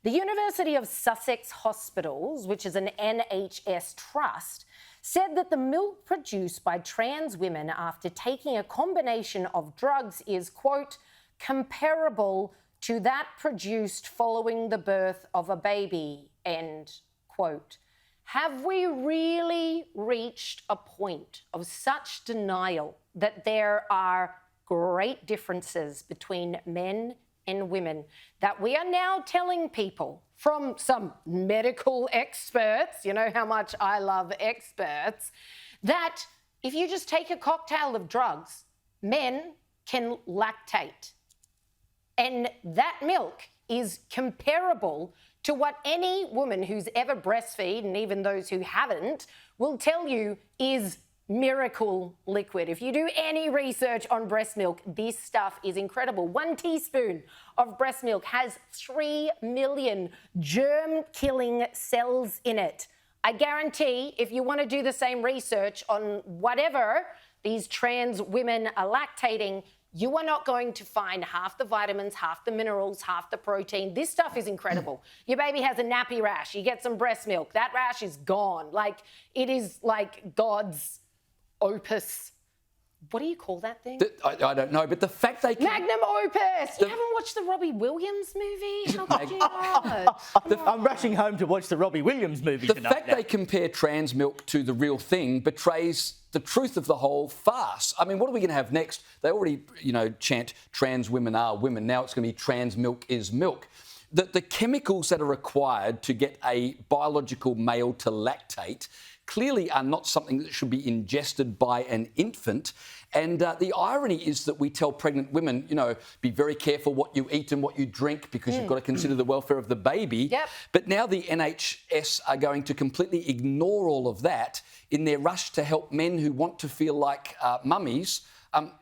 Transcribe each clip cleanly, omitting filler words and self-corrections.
The University of Sussex Hospitals, which is an NHS trust, said that the milk produced by trans women after taking a combination of drugs is, quote, comparable to that produced following the birth of a baby, end quote. Have we really reached a point of such denial that there are great differences between men and women that we are now telling people from some medical experts, you know how much I love experts, that if you just take a cocktail of drugs, men can lactate. And that milk is comparable to what any woman who's ever breastfed, and even those who haven't, will tell you is miracle liquid. If you do any research on breast milk, this stuff is incredible. 1 teaspoon of breast milk has 3 million germ-killing cells in it. I guarantee if you want to do the same research on whatever these trans women are lactating, you are not going to find half the vitamins, half the minerals, half the protein. This stuff is incredible. Your baby has a nappy rash. You get some breast milk. That rash is gone. Like, it is like God's opus. What do you call that thing? I don't know, but the fact they can... Magnum opus! You haven't watched the Robbie Williams movie? How could you not? I'm rushing home to watch the Robbie Williams movie tonight. The fact they compare trans milk to the real thing betrays the truth of the whole farce. I mean, what are we going to have next? They already, chant trans women are women. Now it's going to be trans milk is milk. The chemicals that are required to get a biological male to lactate clearly are not something that should be ingested by an infant. And the irony is that we tell pregnant women, be very careful what you eat and what you drink because you've got to consider the welfare of the baby. Yep. But now the NHS are going to completely ignore all of that in their rush to help men who want to feel like mummies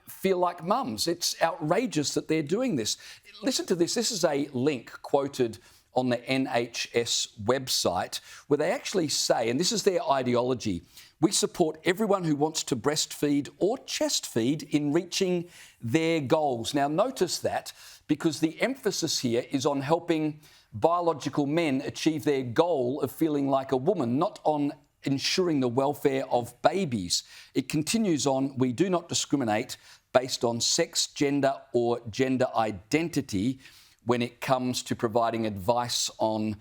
feel like mums. It's outrageous that they're doing this. Listen to this. This is a link quoted on the NHS website where they actually say, and this is their ideology, we support everyone who wants to breastfeed or chest feed in reaching their goals. Now, notice that because the emphasis here is on helping biological men achieve their goal of feeling like a woman, not on ensuring the welfare of babies. It continues on, we do not discriminate based on sex, gender or gender identity when it comes to providing advice on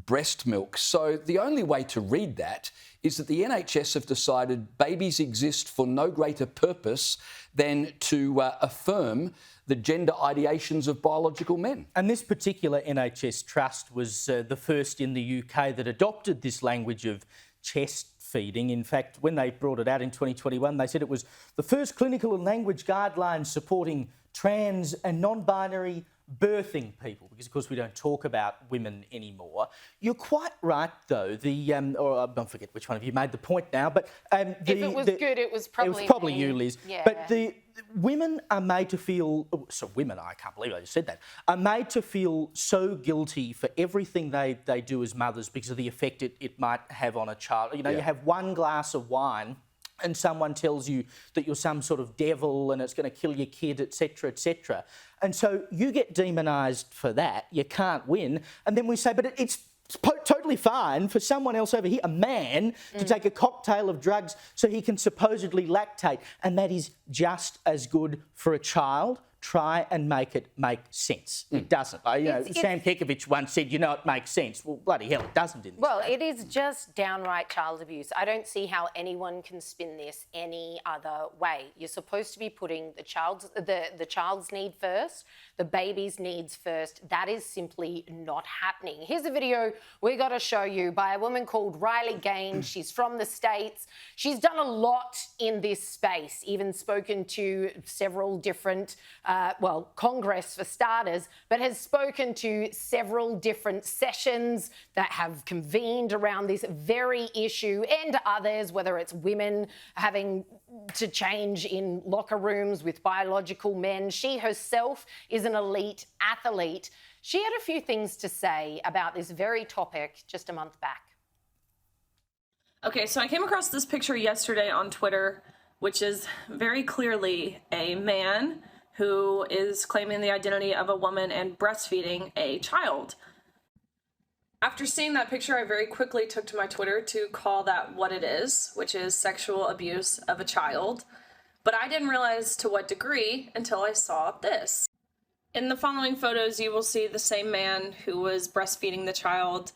breast milk. So the only way to read that is that the NHS have decided babies exist for no greater purpose than to affirm the gender ideations of biological men. And this particular NHS trust was the first in the UK that adopted this language of chest feeding. In fact, when they brought it out in 2021, they said it was the first clinical and language guidelines supporting trans and non-binary birthing people, because of course we don't talk about women anymore. You're quite right, though. Or I don't forget which one of you made the point now, but if it was good, it was probably you, Liz. Yeah. But the women are made to feel. So women, I can't believe I just said that, are made to feel so guilty for everything they do as mothers because of the effect it might have on a child. You have one glass of wine and someone tells you that you're some sort of devil and it's going to kill your kid, etc., etc. And so you get demonised for that. You can't win. And then we say, but it's totally fine for someone else over here, a man, to take a cocktail of drugs so he can supposedly lactate. And that is just as good for a child. Try and make it make sense. It doesn't. Sam Kekovich once said, it makes sense. Well, bloody hell, it doesn't in this case. It is just downright child abuse. I don't see how anyone can spin this any other way. You're supposed to be putting the child's need first, the baby's needs first. That is simply not happening. Here's a video we got to show you by a woman called Riley Gaines. She's from the States. She's done a lot in this space, even spoken to several different Congress for starters, but has spoken to several different sessions that have convened around this very issue and others, whether it's women having to change in locker rooms with biological men. She herself is an elite athlete. She had a few things to say about this very topic just a month back. Okay, so I came across this picture yesterday on Twitter, which is very clearly a man who is claiming the identity of a woman and breastfeeding a child. After seeing that picture, I very quickly took to my Twitter to call that what it is, which is sexual abuse of a child. But I didn't realize to what degree until I saw this. In the following photos, you will see the same man who was breastfeeding the child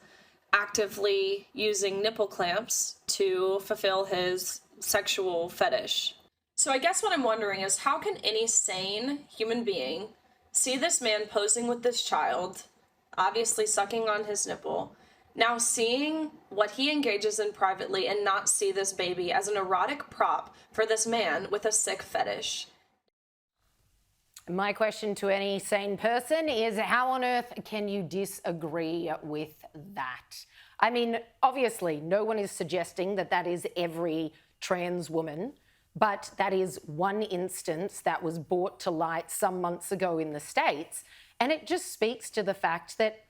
actively using nipple clamps to fulfill his sexual fetish. So I guess what I'm wondering is, how can any sane human being see this man posing with this child, obviously sucking on his nipple, now seeing what he engages in privately, and not see this baby as an erotic prop for this man with a sick fetish? My question to any sane person is, how on earth can you disagree with that? I mean, obviously, no one is suggesting that that is every trans woman, but that is one instance that was brought to light some months ago in the States. And it just speaks to the fact that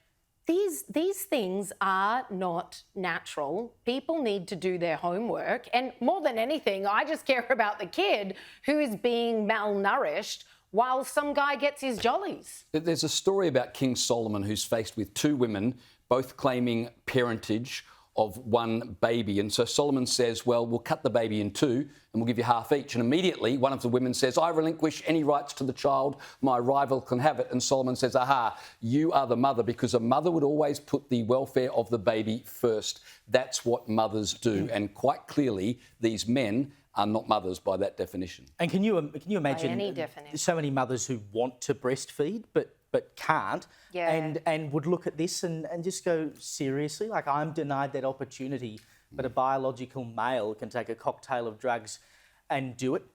these things are not natural. People need to do their homework. And more than anything, I just care about the kid who is being malnourished while some guy gets his jollies. There's a story about King Solomon, who's faced with two women, both claiming parentage of one baby. And so Solomon says, well, we'll cut the baby in two and we'll give you half each. And immediately one of the women says, I relinquish any rights to the child. My rival can have it. And Solomon says, aha, you are the mother, because a mother would always put the welfare of the baby first. That's what mothers do. And quite clearly, these men are not mothers by that definition. And can you imagine any definition. so many mothers who want to breastfeed but can't, Yeah. and would look at this and just go, seriously? Like, I'm denied that opportunity, but a biological male can take a cocktail of drugs and do it.